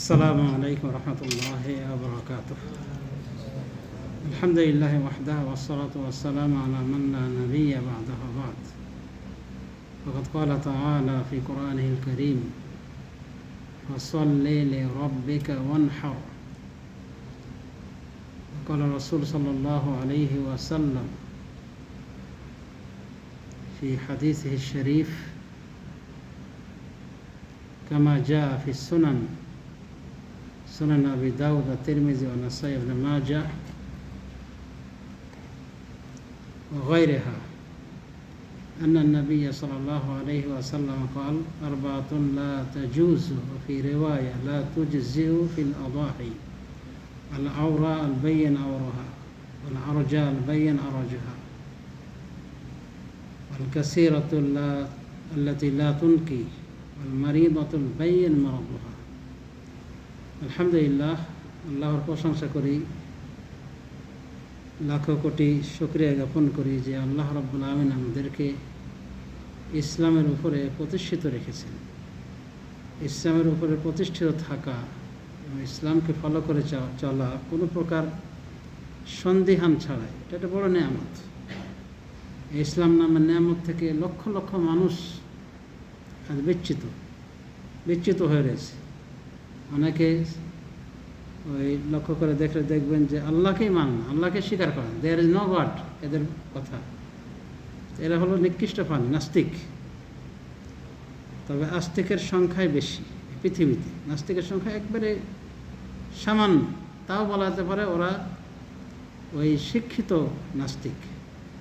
السلام عليكم ورحمة الله وبركاته. الحمد لله وحده والصلاة والسلام على من لا نبي بعده بعد. وقد قال تعالى في قرآنه الكريم: فصل لربك وانحر. قال الرسول صلى الله عليه وسلم في حديثه الشريف كما جاء في السنن سنن أبي داود الترمذي والنسائي بن ماجه وغيرها أن النبي صلى الله عليه وسلم قال: أربعة لا تجوز، وفي رواية لا تجزئ في الأضاحي: العورة البين عورها، والعرجاء البين عرجها، والكثيرة التي لا تنكي، والمريضة البين مرضها। আলহামদুলিল্লাহ, আল্লাহর প্রশংসা করি, লাখো কোটি শুকরিয়া জ্ঞাপন করি যে আল্লাহ রাব্বুল আমিন আমাদেরকে ইসলামের উপরে প্রতিষ্ঠিত রেখেছেন। ইসলামের উপরে প্রতিষ্ঠিত থাকা এবং ইসলামকে ফলো করে চলা কোনো প্রকার সন্দিহান ছাড়াই, এটা একটা বড় নেয়ামত। ইসলাম নামের নেয়ামত থেকে লক্ষ লক্ষ মানুষ আজ বিচ্যুত হয়ে রয়েছে। অনেকে ওই লক্ষ্য করে দেখবেন যে আল্লাহকেই মানে না, আল্লাহকে স্বীকার করেন, দেয়ার ইজ নো গড, এদের কথা। এরা হলো নিকৃষ্ট প্রাণী, নাস্তিক। তবে আস্তিকের সংখ্যাই বেশি পৃথিবীতে, নাস্তিকের সংখ্যা একবারে সামান্য। তাও বলা যেতে পারে ওরা ওই শিক্ষিত নাস্তিক,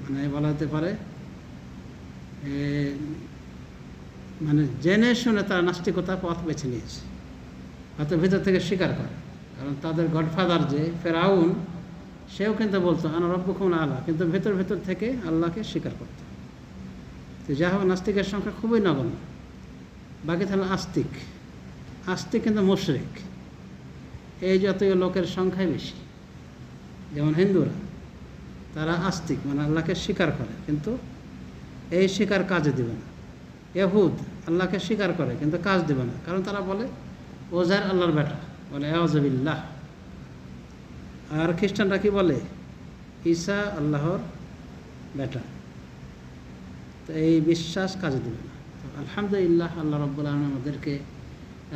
মানে বলা যেতে পারে মানে জেনে শুনে তারা নাস্তিকতা পথ বেছে নিয়েছে, হয়তো ভিতর থেকে স্বীকার করে। কারণ তাদের গডফাদার যে ফেরাউন, সেও কিন্তু বলতো আনা রব্বুকুম আলা, কিন্তু ভেতর থেকে আল্লাহকে স্বীকার করত। তো যা হোক, নাস্তিকের সংখ্যা খুবই নগণ্য। বাকি তাহলে আস্তিক কিন্তু মুশরিক। এই জাতীয় লোকের সংখ্যাই বেশি। যেমন হিন্দুরা, তারা আস্তিক, মানে আল্লাহকে স্বীকার করে কিন্তু এই স্বীকার কাজে দেবে না। ইহুদ আল্লাহকে স্বীকার করে কিন্তু কাজ দেবে না, কারণ তারা বলে ওজার আল্লাহর বেটা, বলে আউযুবিল্লাহ। আর খ্রিস্টানরা কি বলে? ঈসা আল্লাহর বেটা। তো এই বিশ্বাস কাজে দেবে না। তো আলহামদুলিল্লাহ, আল্লাহ রাব্বুল আলামিন আমাদেরকে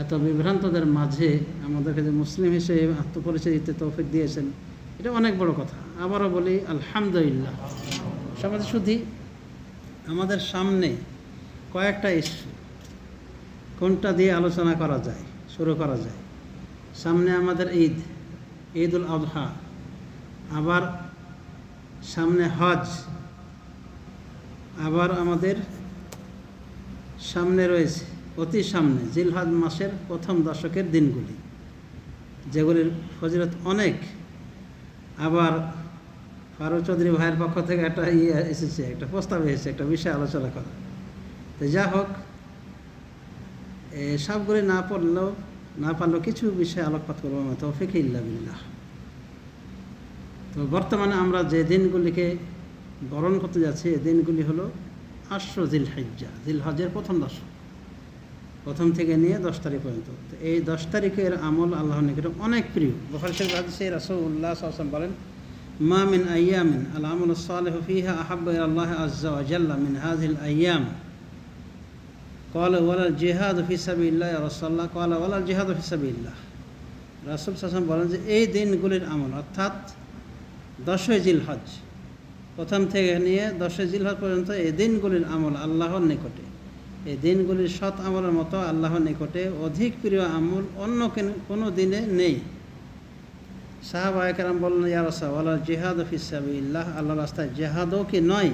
এত বিভ্রান্তদের মাঝে আমাদেরকে যে মুসলিম হিসেবে আত্মপরিচয় দিতে তৌফিক দিয়েছেন, এটা অনেক বড় কথা। আবারও বলি আলহামদুলিল্লাহ। সমাজ শুধু আমাদের সামনে কয়েকটা ইস্যু, কোনটা দিয়ে আলোচনা করা যায়, শুরু করা যায়। সামনে আমাদের ঈদুল আযহা, আবার সামনে হজ, আবার আমাদের সামনে রয়েছে অতি সামনে জিলহজ মাসের প্রথম দশকের দিনগুলি, যেগুলির ফজিলত অনেক। আবার ফারুক চৌধুরী ভাইয়ের পক্ষ থেকে একটা এসেছে, একটা প্রস্তাব এসেছে একটা বিষয়ে আলোচনা করা। তো যা হোক, সবগুলি না পারলেও কিছু বিষয়ে আলোকপাত করবো আমরা, তৌফিক ইল্লা বিল্লাহ। তো বর্তমানে আমরা যে দিনগুলিকে বরণ করতে যাচ্ছি, এই দিনগুলি হলো আশর জিলহিজ্জা, জিলহজের প্রথম দশক, প্রথম থেকে নিয়ে 10 তারিখ পর্যন্ত। তো এই 10 তারিখের আমল আল্লাহর নিকটে অনেক প্রিয়। বুখারী শরীফের হাদিসে রাসূলুল্লাহ সাল্লাল্লাহু আলাইহি ওয়াসাল্লাম বলেন: মা মিন আইয়ামিন আল আমালুস সালিহু ফিহা আহাব্বু ইলাল্লাহি আযজা ওয়া জাল্লা মিন হাযিহিল আইয়াম। ক্বালা ওয়ালাল জিহাদু ফি সাবিলিল্লাহ ইয়া রাসূলুল্লাহ। ক্বালা ওয়ালাল জিহাদু ফি সাবিলিল্লাহ। রাসূল সাল্লাল্লাহু আলাইহি ওয়াসাল্লাম বলেন যে এই দিনগুলির আমল, অর্থাৎ 10 জিলহজ প্রথম থেকে নিয়ে 10 জিলহজ পর্যন্ত এই দিনগুলির আমল আল্লাহর নিকটে, এই দিনগুলির সৎ আমলের মতো আল্লাহর নিকটে অধিক প্রিয় আমল অন্য কোনো দিনে নেই। সাহাবায়ে কেরাম বললেন, ইয়া রাসূলুল্লাহ, ওয়ালাল জিহাদু ফি সাবিলিল্লাহ, আল্লাহর রাস্তায় জিহাদও কি নয়?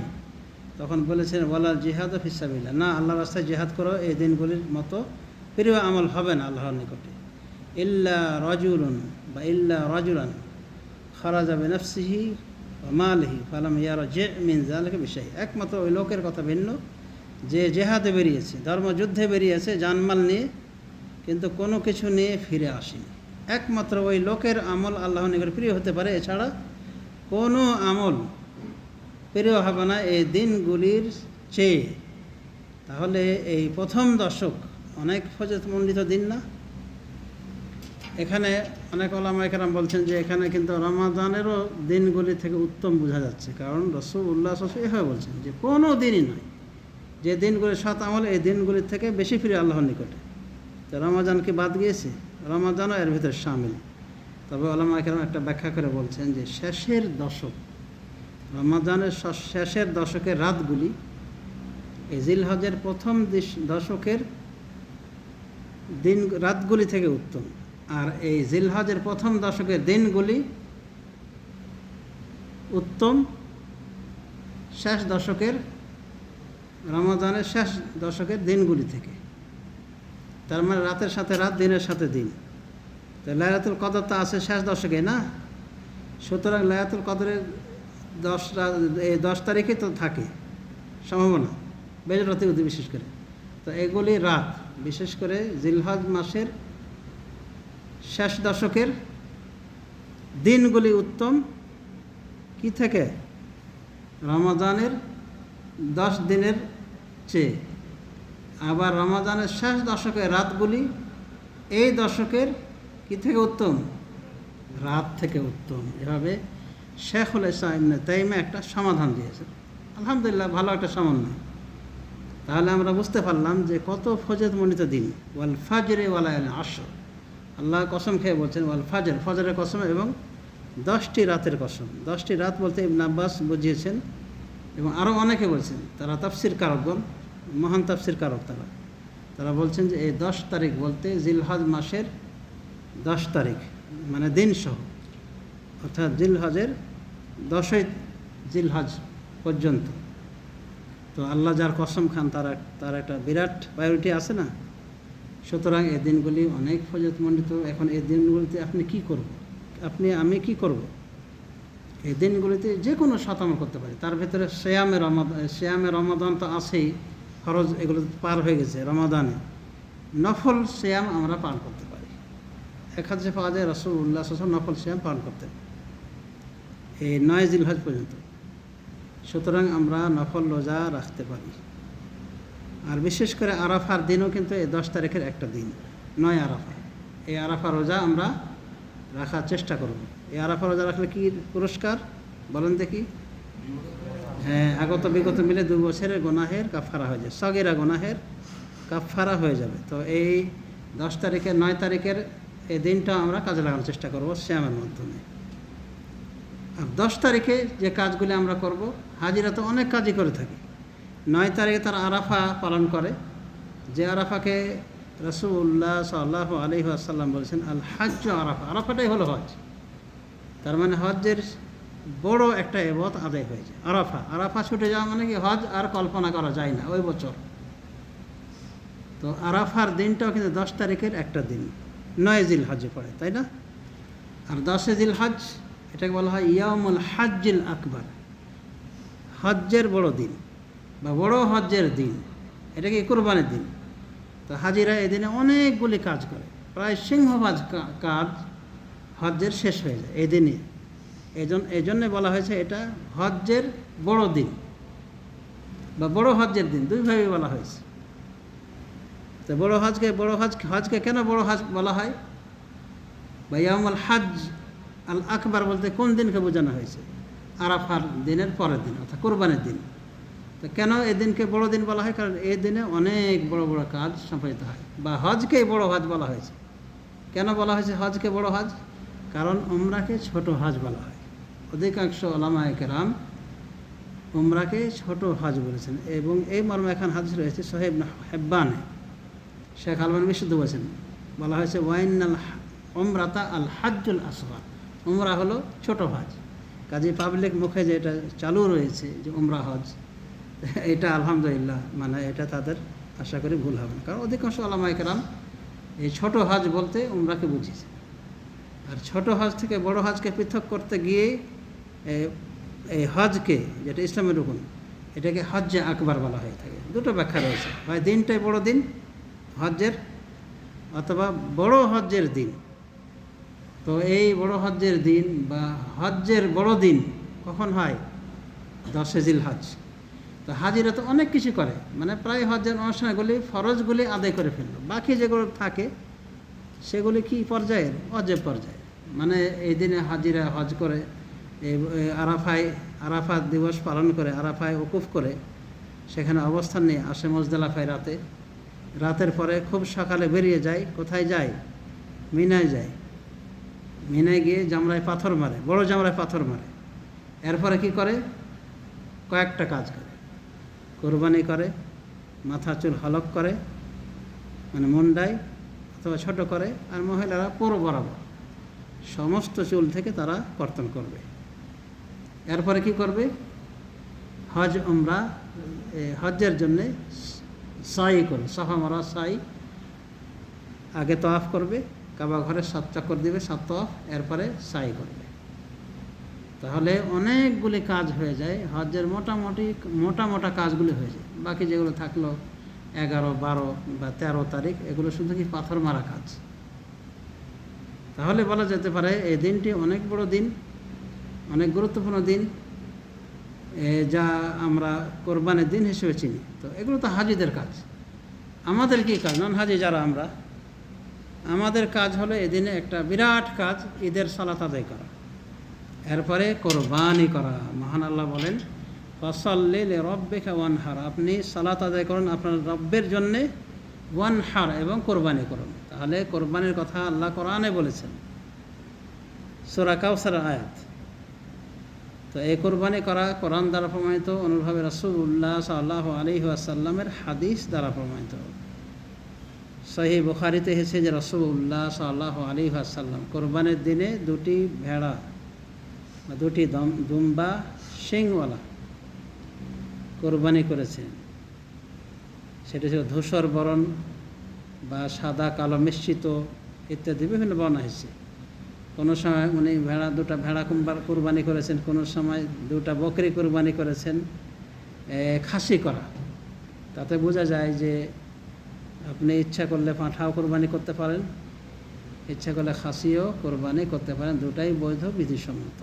তখন বলেছেন, ওয়ালাল জিহাদু ফি সাবিলিল্লাহ, না, আল্লাহর রাস্তায় জিহাদ করো এই দিনগুলির মতো প্রিয় আমল হবে না আল্লাহর নিকটে। ইল্লা রাজুলান খারাজা বিনাফসিহি ওয়া মালিহি ফালাম ইয়ারজি মিন যালিকা বিশাই। একমাত্র ওই লোকের কথা ভিন্ন যে জেহাদে বেরিয়েছে, ধর্মযুদ্ধে বেরিয়েছে জানমাল নিয়ে, কিন্তু কোনো কিছু নিয়ে ফিরে আসেনি। একমাত্র ওই লোকের আমল আল্লাহর নিকটে প্রিয় হতে পারে, এছাড়া কোনো আমল প্রিয় হবে না এই দিনগুলির চেয়ে। তাহলে এই প্রথম দশক অনেক ফজিলতমণ্ডিত দিন না? এখানে অনেক ওলামা কেরাম বলছেন যে এখানে কিন্তু রমাদানেরও দিনগুলি থেকে উত্তম বোঝা যাচ্ছে, কারণ রাসূলুল্লাহ সাল্লাল্লাহু আলাইহি ওয়াসাল্লাম এভাবে বলছেন যে কোনো দিনই নয় যে দিনগুলি সৎ আমল এই দিনগুলির থেকে বেশি ফিরে আল্লাহর নিকটে। তো রমাদানকে বাদ গিয়েছে, রমাদানও এর ভিতরে শামিল। তবে ওলামা কেরাম একটা ব্যাখ্যা করে বলছেন যে শেষের দশক, রমাদানের শেষের দশকের রাতগুলি এই জিলহজের প্রথম দশকের দিন রাতগুলি থেকে উত্তম, আর এই জিলহজের প্রথম দশকের দিনগুলি উত্তম শেষ দশকের রমাদানের শেষ দশকের দিনগুলি থেকে। তার মানে রাতের সাথে রাত, দিনের সাথে দিন। তো লাইলাতুল কদর তো আছে শেষ দশকে না, সুতরাং লাইলাতুল কদরের 10 তারিখে তো থাকে সম্ভাবনা, বেজর রাতে বিশেষ করে। তো এগুলি রাত, বিশেষ করে জিলহজ মাসের শেষ দশকের দিনগুলি উত্তম কি থেকে? রমাদানের 10 দিনের চেয়ে। আবার রমাদানের শেষ দশকের রাতগুলি এই দশকের কি থেকে উত্তম? রাত থেকে উত্তম। এভাবে শেখুল ইসলাম ইবনে তাইমিয়া একটা সমাধান দিয়েছে। আলহামদুলিল্লাহ, ভালো একটা সমন্বয়। তাহলে আমরা বুঝতে পারলাম যে কত ফজিলতমণ্ডিত দিন। ওয়াল ফাজরে ওয়া লায়ালিন আশর, আল্লাহ কসম খেয়ে বলছেন ওয়াল ফাজর, ফজরের কসম এবং 10টি রাতের কসম। 10টি রাত বলতে ইবনে আব্বাস বুঝিয়েছেন এবং আরও অনেকে বলছেন, তারা তাফসির কারকগণ, মহান তাফসির কারক তারা বলছেন যে এই 10 তারিখ বলতে জিলহজ মাসের 10 তারিখ মানে দিনসহ, অর্থাৎ জিলহজের 10ই জিলহজ পর্যন্ত। তো আল্লাহ যার কসম খান তার একটা বিরাট প্রায়োরিটি আছে না। সুতরাং এই দিনগুলি অনেক ফজিলতমণ্ডিত। এখন এই দিনগুলিতে আপনি কি করব, আমি কি করব? এই দিনগুলিতে যে কোনো শতামল করতে পারি। তার ভিতরে শ্যামে রমাদান তো আছেই, ফরজ এগুলো পার হয়ে গেছে। রমাদানে নফল শ্যাম আমরা পালন করতে পারি। এক হাদিসে পাওয়া যায় রাসূলুল্লাহ সাল্লাল্লাহু আলাইহি ওয়াসাল্লাম নফল শ্যাম পালন করতেন এই 9 জিলহজ পর্যন্ত। সুতরাং আমরা নফল রোজা রাখতে পারি। আর বিশেষ করে আরাফার দিনও কিন্তু এই 10 তারিখের একটা দিন, 9 আরাফা। এই আরাফা রোজা আমরা রাখার চেষ্টা করব। এই আরাফা রোজা রাখলে কি পুরস্কার বলেন দেখি? হ্যাঁ, আগত বিগত মিলে 2 বছরের গুনাহের কাফারা হয়ে যায়, সগীরা গুনাহের কাফারা হয়ে যাবে। তো এই 10 তারিখের 9 তারিখের এই দিনটা আমরা কাজে লাগানোর চেষ্টা করব শ্যামের মাধ্যমে। আর 10 তারিখে যে কাজগুলি আমরা করব, হাজিরা তো অনেক কাজই করে থাকি। 9 তারিখে তারা আরাফা পালন করে, যে আরাফাকে রাসূলুল্লাহ সাল্লাল্লাহু আলাইহি ওয়াসাল্লাম বলেছেন আল হাজ্জু আরাফা। আরাফাটাই হলো হজ। তার মানে হজ্জের বড় একটা ইবাদত আদায় হয়ে যায়। আরাফা ছুটে যাওয়া মানে কি হজ আর কল্পনা করা যায় না ওই বছর। তো আরাফার দিনটাও কিন্তু 10 তারিখের একটা দিন, 9 জিলহজে পড়ে, তাই না? আর 10 জিলহজ এটাকে বলা হয় ইয়াউমুল হাজ্জিল আকবার, হজ্জের বড় দিন বা বড় হজ্জের দিন। এটাকে কুরবানির দিন। তো হাজিরা এদিনে অনেকগুলি কাজ করে, প্রায় সিংহভাগ কাজ হজ্জের শেষ হয়ে যায় এই দিনে। এই জন্যে বলা হয়েছে এটা হজ্জের বড় দিন বা বড় হজ্জের দিন, দুইভাবে বলা হয়েছে। তো হজকে কেন বড় হজ বলা হয়? বা ইয়াউমুল হজ আল আকবার বলতে কোন দিনকে বোঝানো হয়েছে? আরাফার দিনের পরের দিন, অর্থাৎ কোরবানির দিন। তো কেন এই দিনকে বড় দিন বলা হয়? কারণ এই দিনে অনেক বড় বড় কাজ সম্পাদিত হয়, বা হজকেই বড় হজ বলা হয়েছে। কেন বলা হয়েছে হজকে বড় হজ? কারণ উমরাকে ছোট হজ বলা হয়। অধিকাংশ উলামায়ে কেরাম উমরাকে ছোট হজ বলেছেন এবং এই মর্মে এখন হাদিস রয়েছে সহিহ ইবনে হিব্বানে, শেখ আলবানী বিশুদ্ধ বলেছেন। বলা হয়েছে ওয়াইনাল উমরাতা আল হাজ্জুল আসগর, উমরা হলো ছোট হজ। কাজে পাবলিক মুখে যে এটা চালু রয়েছে যে উমরা হজ, এটা আলহামদুলিল্লাহ মানে এটা তাদের আশা করি ভুল হবে না। কারণ অধিকাংশ উলামায়ে কেরাম এই ছোট হজ বলতে উমরাকে বুঝিয়েছে। আর ছোট হজ থেকে বড় হজকে পৃথক করতে গিয়ে এই হজকে, যেটা ইসলামের রুকন, এটাকে হজ্জে আকবার বলা হয়ে থাকে। দুটো ব্যাখ্যা রয়েছে, হয় দিনটাই বড় দিন হজ্জের, অথবা বড় হজ্জের দিন। তো এই বড় হজ্জের দিন বা হজ্জের বড় দিন কখন হয়? 10 জিলহজ। তো হাজিরা তো অনেক কিছু করে, মানে প্রায় হজ্জের অনুষ্ঠানগুলি ফরজগুলি আদায় করে ফেললো, বাকি যেগুলো থাকে সেগুলি কি পর্যায়ের? অজেব পর্যায়ে। মানে এই দিনে হাজিরা হজ করে, আরাফাত দিবস পালন করে, আরাফায় ওকুফ করে, সেখানে অবস্থান নিয়ে আসে মুজদালিফায় রাতের পরে খুব সকালে বেরিয়ে যায়। কোথায় যায়? মিনায় যায়। মিনায় গিয়ে জামরায় পাথর মারে, বড় জামরায় পাথর মারে। এরপরে কি করে? কয়েকটা কাজ করে। কোরবানি করে, মাথা চুল হলক করে, মানে মুন্ডায় অথবা ছোট করে, আর মহিলারা পুরো বরাবর সমস্ত চুল থেকে তারা কর্তন করবে। এরপরে কি করবে? হজ উমরা, হজ্জের জন্যে সাই করবে, সাফা মারা সাই। আগে তওয়াফ করবে, কাবা ঘরে 7 চক্কর দিবে, 7 তওয়াফ, এরপরে সাই করবে। তাহলে অনেকগুলি কাজ হয়ে যায় হজ্জের, মোটা কাজগুলি হয়ে যায়। বাকি যেগুলো থাকলো 11, 12 বা 13 তারিখ, এগুলো শুধু কি পাথর মারা কাজ। তাহলে বলা যেতে পারে এই দিনটি অনেক বড় দিন, অনেক গুরুত্বপূর্ণ দিন, যা আমরা কোরবানির দিন হিসেবে চিনি। তো এগুলো তো হাজিদের কাজ। আমাদের কি কাজ? নন হাজি যারা আমরা, আমাদের কাজ হলো এদিনে একটা বিরাট কাজ, ঈদের সালাত আদায় করা, এরপরে কোরবানি করা। মহান আল্লাহ বলেন, ফাসাল্লি লিরাব্বিকা ওয়ানহার, আপনি সালাত আদায় করুন আপনার রব্বের জন্যে, ওয়ানহার, এবং কোরবানি করুন। তাহলে কোরবানির কথা আল্লাহ কোরআনে বলেছেন, সূরা কাউসার আয়াত। তো এই কোরবানি করা কোরআন দ্বারা প্রমাণিত, অনুরূপভাবে রাসূলুল্লাহ সাল্লাল্লাহু আলাইহি ওয়াসাল্লামের হাদিস দ্বারা প্রমাণিত। সহিহ বুখারীতে এসেছে যে রাসূলুল্লাহ সাল্লাল্লাহু আলাইহি ওয়াসাল্লাম কোরবানির দিনে 2টি ভেড়া বা 2টি দুম্বা শিংওয়ালা কোরবানি করেছেন। সেটা ছিল ধূসর বরণ বা সাদা কালো মিশ্রিত ইত্যাদি বিভিন্ন বর্ণ হয়েছে। কোনো সময় উনি 2টা ভেড়া কোরবানি করেছেন, কোনো সময় 2টা বকরি কোরবানি করেছেন, খাসি করা। তাতে বোঝা যায় যে আপনি ইচ্ছা করলে পাঁঠাও কোরবানি করতে পারেন, ইচ্ছা করলে খাসিও কোরবানি করতে পারেন, দুটাই বৈধ, বিধিসম্মত।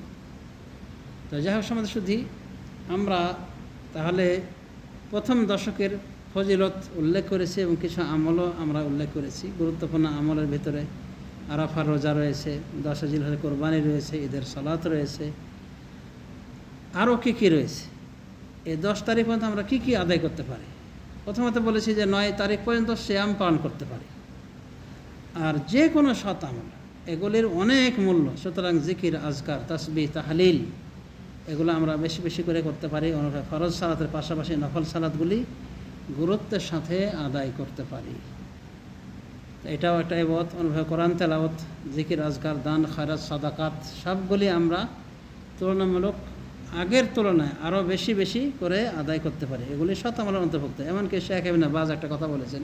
তো যাই হোক সমাজ শুধু আমরা তাহলে প্রথম দশকের ফজিলত উল্লেখ করেছি এবং কিছু আমলও আমরা উল্লেখ করেছি। গুরুত্বপূর্ণ আমলের ভিতরে আরাফার রোজা রয়েছে, 10 জিলহজের কোরবানি রয়েছে, ঈদের সালাত রয়েছে, আরও কী রয়েছে। এই 10 তারিখ পর্যন্ত আমরা কী আদায় করতে পারি? প্রথমত বলেছি যে 9 তারিখ পর্যন্ত সিয়াম পালন করতে পারি। আর যে কোনো সৎ আমল, এগুলির অনেক মূল্য। সুতরাং জিকির, আজকার, তাসবিহ, তাহলিল, এগুলো আমরা বেশি বেশি করে করতে পারি। অনুযায়ী ফরজ সালাতের পাশাপাশি নফল সালাতগুলি গুরুত্বের সাথে আদায় করতে পারি। এটাও একটা ইবাদত। অনুযায়ী কোরআন তেলাওয়াত, জিকির, আজকার, দান, খয়রাত, সাদাকাত, সবগুলি আমরা তুলনামূলক আগের তুলনায় আরও বেশি বেশি করে আদায় করতে পারি। এগুলি সৎ আমলের অন্তর্ভুক্ত। এমনকি শেখ ইবনে বাজ একটা কথা বলেছেন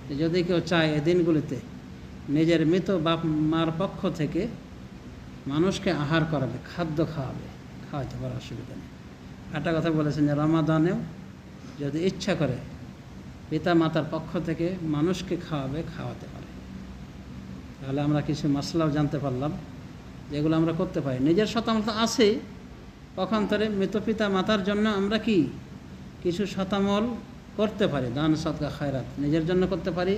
যে যদি কেউ চায় এই দিনগুলিতে নিজের মৃত বাপ মার পক্ষ থেকে মানুষকে আহার করাবে, খাদ্য খাওয়াতে পারে, অসুবিধা নেই। একটা কথা বলেছেন যে রমাদানেও যদি ইচ্ছা করে পিতা মাতার পক্ষ থেকে মানুষকে খাওয়াতে পারে। তাহলে আমরা কিছু মাসলাও জানতে পারলাম যেগুলো আমরা করতে পারি। নিজের শতামল তো আছেই, পক্ষান্তরে মৃত পিতা মাতার জন্য আমরা কিছু শতামল করতে পারি। দান, সদকা, খায়রাত নিজের জন্য করতে পারি।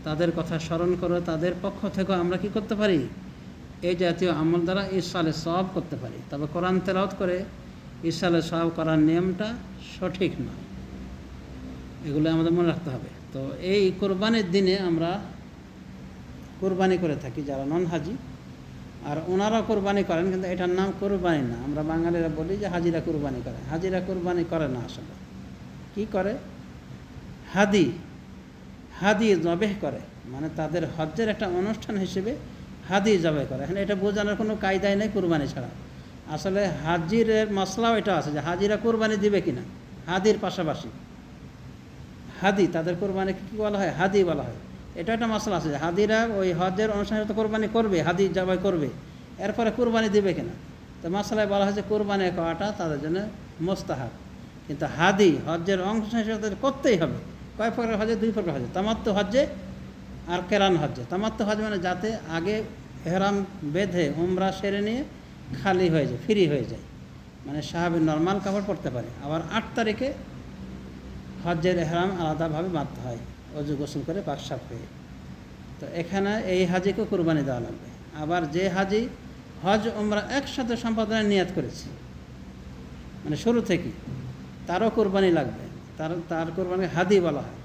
তাদের কথা স্মরণ করে তাদের পক্ষ থেকেও আমরা কি করতে পারি? এই জাতীয় আমল দ্বারা ইসালে সওয়াব করতে পারি। তবে কোরআন তেলাওয়াত করে ইসালে সওয়াব করার নিয়মটা সঠিক নয়, এগুলো আমাদের মনে রাখতে হবে। তো এই কোরবানির দিনে আমরা কোরবানি করে থাকি যারা নন হাজি, আর ওনারা কোরবানি করেন, কিন্তু এটার নাম কোরবানি না। আমরা বাঙালিরা বলি যে হাজিরা কোরবানি করে। হাজিরা কোরবানি করে না, আসলে কি করে? হাদি জবেহ করে, মানে তাদের হজ্জের একটা অনুষ্ঠান হিসেবে হাদি জবেহ করে। এখানে এটা বোঝানোর কোনো কায়দাই নেই কোরবানি ছাড়া। আসলে হাজিরের মশলাও এটা আছে যে হাজিরা কোরবানি দিবে কিনা, হাদির পাশাপাশি হাদি, তাদের কোরবানি কী বলা হয়? হাদি বলা হয়। এটা একটা মশলা আছে যে হাদিরা ওই হজ্জের অনুষ্ঠানে তো কোরবানি করবে, হাদি জবাই করবে, এরপরে কোরবানি দিবে কিনা। তো মশলায় বলা হয়েছে কোরবানি করাটা তাদের জন্য মোস্তাহাব, কিন্তু হাদি হজ্জের অংশ হিসেবে তাদের করতেই হবে। কয় প্রকার হজে? 2 প্রকার হজে, তামাত্তু হজ্জে আর কেরান হজ্জে। তামাত্তু হজ মানে যাতে আগে এহরাম বেঁধে উমরা সেরে নিয়ে খালি হয়ে যায়, ফ্রি হয়ে যায়, মানে সাহাবী নর্মাল কাপড় পরতে পারে। আবার 8 তারিখে হজ্জের এহরাম আলাদাভাবে বাঁধতে হয়, অজু গোসল করে পাক সাফ হয়ে। তো এখানে এই হাজিকে কোরবানি দেওয়া লাগবে। আবার যে হাজি হজ উমরা একসাথে সম্পাদনের নিয়াত করেছে, মানে শুরু থেকে, তারও কোরবানি লাগবে। তার কোরবানি হাদি বলা হয়।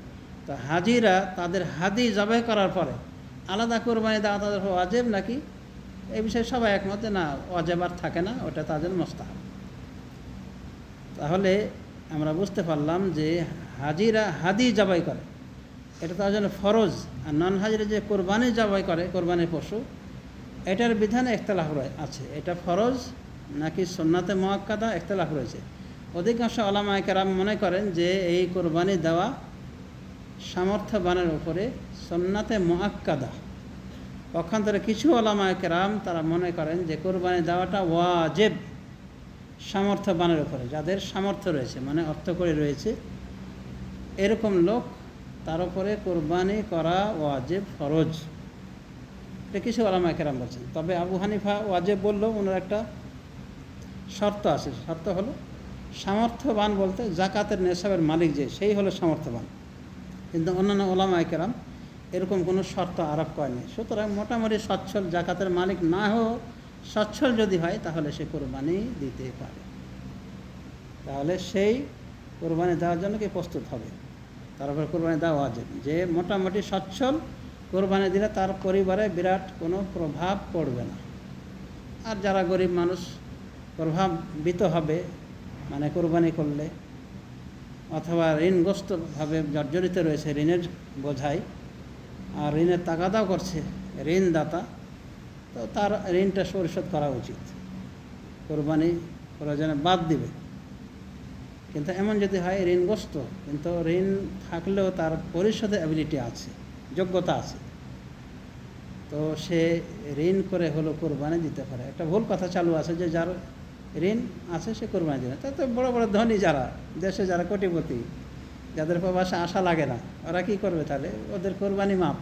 তো হাজিরা তাদের হাদি জবাই করার পরে আলাদা কোরবানি দেওয়া তাদের ওয়াজিব নাকি, এই বিষয়ে সবাই একমত যে না, ওয়াজিব আর থাকে না, ওটা তাদের মুস্তাহাব। তাহলে আমরা বুঝতে পারলাম যে হাজিরা হাদি জবাই করে, এটা তার জন্য ফরজ। আর নন হাজিরা যে কোরবানি জবাই করে, কোরবানির পশু, এটার বিধানে ইখতিলাফ আছে, এটা ফরজ নাকি সুন্নাতে মুআক্কাদা, ইখতিলাফ রয়েছে। অধিকাংশ উলামায়ে কেরাম মনে করেন যে এই কোরবানি দেওয়া সামর্থ্যবানের উপরে সুন্নাতে মুআক্কাদা। পক্ষান্তরে কিছু উলামায়ে কেরাম তারা মনে করেন যে কোরবানি দেওয়াটা ওয়াজিব সামর্থ্যবানের উপরে, যাদের সামর্থ্য রয়েছে, মানে অর্থ করে রয়েছে, এরকম লোক তার উপরে কোরবানি করা ওয়াজিব, ফরজ। এটা কিছু উলামায়ে কেরাম বলছেন। তবে আবু হানিফা ওয়াজিব বললেও ওনার একটা শর্ত আছে। শর্ত হলো সামর্থ্যবান বলতে জাকাতের নেশাবের মালিক যে, সেই হলো সামর্থ্যবান। কিন্তু অন্যান্য উলামায়ে কেরাম এরকম কোনো শর্ত আরোপ করেনি। সুতরাং মোটামুটি সচ্ছল, জাকাতের মালিক না হোক সচ্ছল যদি হয়, তাহলে সে কোরবানি দিতে পারে। তাহলে সেই কোরবানি দেওয়ার জন্য কি প্রস্তুত হবে, তার উপর কোরবানি দেওয়া ওয়াজিব। যে মোটামুটি সচ্ছল, কোরবানি দিলে তার পরিবারে বিরাট কোনো প্রভাব পড়বে না। আর যারা গরিব মানুষ প্রভাবিত হবে, মানে কোরবানি করলে, অথবা ঋণগ্রস্তভাবে জর্জরিত রয়েছে, ঋণের বোঝাই, আর ঋণের তাগাদাও করছে ঋণদাতা, তো তার ঋণটা পরিশোধ করা উচিত, কোরবানি প্রয়োজনে বাদ দিবে। কিন্তু এমন যদি হয় ঋণগ্রস্ত, কিন্তু ঋণ থাকলেও তার পরিশোধের অ্যাবিলিটি আছে, যোগ্যতা আছে, তো সে ঋণ করে হলো কোরবানি দিতে পারে। একটা ভুল কথা চালু আছে যে যার ঋণ আছে সে কোরবানি দিবে। তা তো বড় বড় ধনী যারা, দেশে যারা কোটিপতি, যাদের প্রবাসে আশা লাগে না, ওরা কী করবে তাহলে? ওদের কোরবানি মাপ।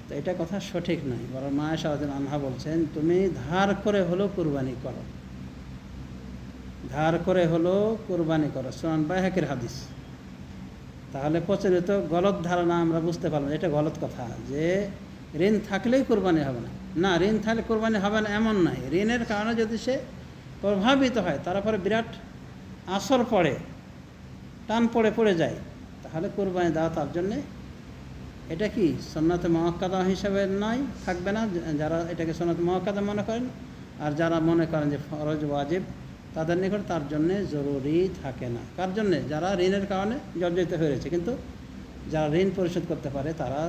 তো এটা কথা সঠিক নয়। বরং মা আয়েশা রাদিয়াল্লাহু আনহা বলছেন, তুমি ধার করে হলো কোরবানি করো, ধার করে হলো কোরবানি করো। সুনান বাইহাকির হাদিস। তাহলে প্রচলিত গলত ধারণা আমরা বুঝতে পারলাম, এটা গলত কথা যে ঋণ থাকলেই কোরবানি হবে না। না, ঋণ থাকলে কোরবানি হবে না এমন নয়। ঋণের কারণে যদি সে প্রভাবিত হয়, তারপরে বিরাট আসর পড়ে, টান পড়ে যায়, তাহলে কোরবানি দেওয়া তার জন্যে এটা কি সুন্নাতে মুআক্কাদা হিসাবে নয়, থাকবে না। যারা এটাকে সুন্নাতে মুআক্কাদা মনে করেন, আর যারা মনে করেন যে ফরজ ওয়াজিব, তাদের নিকট তার জন্যে জরুরি থাকে না। কার জন্যে? যারা ঋণের কারণে জর্জরিত হয়ে রয়েছে, কিন্তু যারা ঋণ পরিশোধ করতে পারে তারা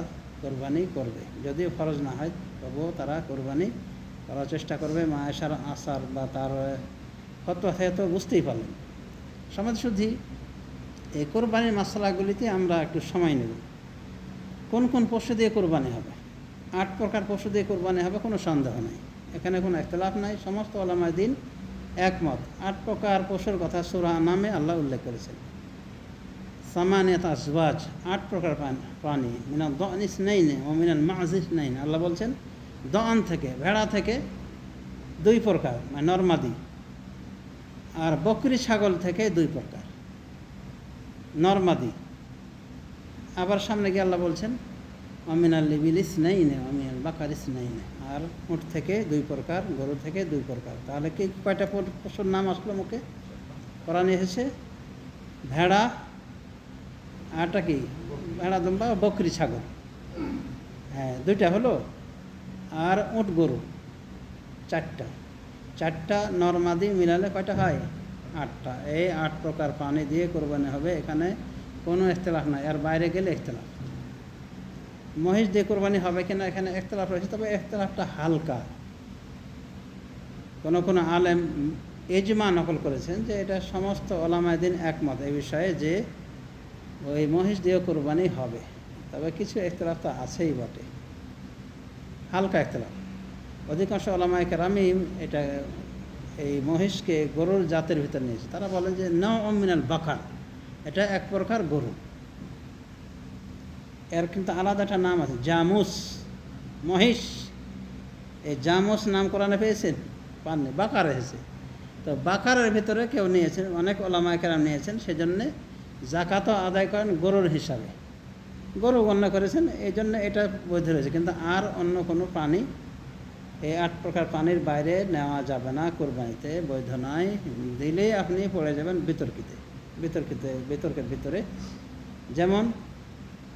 কোরবানি করবে, যদিও ফরজ না হয় তবুও তারা কোরবানি করার চেষ্টা করবে। মা আয়েশার আসার বা তার ফতোয়া থেকে তো বুঝতেই পারলেন। সমাজশুদ্ধি এই কোরবানির মাসলাগুলিতে আমরা একটু সময় নেব। কোন কোন পশু দিয়ে কোরবানি হবে? 8 প্রকার পশু দিয়ে কোরবানি হবে, কোনো সন্দেহ নেই, এখানে কোনো ইখতিলাফ নাই, সমস্ত উলামায়ে দ্বীন একমত। 8 প্রকার পশুর কথা সূরা নামে আল্লাহ উল্লেখ করেছেন। সামানিয়াত আজওয়াজ, 8 প্রকার প্রাণী, মিনাল দানি ইসনাইন ওয়া মিনাল মা'জ ইসনাইন। আল্লাহ বলছেন দান থেকে, ভেড়া থেকে 2 প্রকার, মানে নরমাদি, আর বকরি ছাগল থেকে 2 প্রকার নরমাদি। আবার সামনে গিয়ে আল্লাহ বলছেন অমিনাল লিবিল ইসনাইন অমিনাল বাকার ইসনাইন, আর উট থেকে 2 প্রকার, গরু থেকে 2 প্রকার। তাহলে কি কয়টা পশুর নাম আসলো মুখে? কোরআনে এসেছে ভেড়া, আরটা কি? ভেড়া, দুম্বা, বকরি ছাগল, হ্যাঁ 2টা হলো, আর উট গরু 4টা নরমাদি মিলালে কয়টা হয়? 8টা। এই 8 প্রকার প্রাণী দিয়ে কোরবানি হবে, এখানে কোনো ইখতিলাফ নাই। আর বাইরে গেলে ইখতিলাফ। মহিষ দিয়ে কোরবানি হবে কিনা এখানে ইখতিলাফ রয়েছে, তবে ইখতিলাফটা হালকা। কোনো আলেম ইজমা নকল করেছেন যে এটা সমস্ত উলামায়ে দ্বীন একমত এই বিষয়ে যে ওই মহিষ দিয়ে কোরবানি হবে। তবে কিছু ইখতিলাফ তো আছেই বটে, হালকা ইখতিলাফ। অধিকাংশ উলামায়ে কেরামই এটা এই মহিষকে গরুর জাতের ভিতর নিয়েছে। তারা বলেন যে নাউম মিনাল বাকার, এটা 1 প্রকার গরু, এর কিন্তু আলাদা একটা নাম আছে, জামুস, মহিষ। এই জামুস নাম কোরআনে পেয়েছেন? পাননি, বাকার এসেছে। তো বাকারের ভিতরে কেউ নিয়েছেন, অনেক উলামায়ে কেরাম নিয়েছেন, সেজন্যে জাকাতও আদায় করেন গরুর হিসাবে। গরু গণ্য করেছেন, এই জন্য এটা বৈধ রয়েছে। কিন্তু আর অন্য কোনো প্রাণী এই 8 প্রকার প্রাণীর বাইরে নেওয়া যাবে না, কোরবানিতে বৈধ নয়। দিলেই আপনি পড়ে যাবেন বিতর্কের ভিতরে। যেমন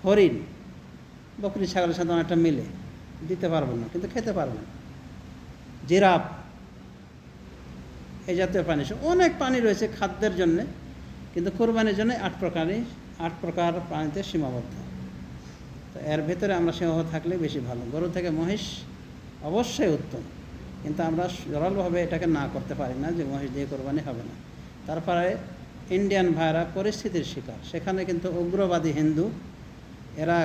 হরিণ, বকরি ছাগলের সাথে অনেকটা মিলে, দিতে পারবেন না কিন্তু খেতে পারবেন। জিরাফ, এই জাতীয় প্রাণী, অনেক প্রাণী রয়েছে খাদ্যের জন্যে, কিন্তু কোরবানির জন্য 8 প্রকার প্রাণীতে সীমাবদ্ধ। তো এর ভেতরে আমরা সীমাবদ্ধ থাকলে বেশি ভালো। গরু থেকে মহিষ অবশ্যই উত্তম, কিন্তু আমরা জোরালভাবে এটাকে না করতে পারি না যে মহিষ দিয়ে কোরবানি হবে না। তারপরে ইন্ডিয়ান ভাইরা পরিস্থিতির শিকার, সেখানে কিন্তু উগ্রবাদী হিন্দু, এরা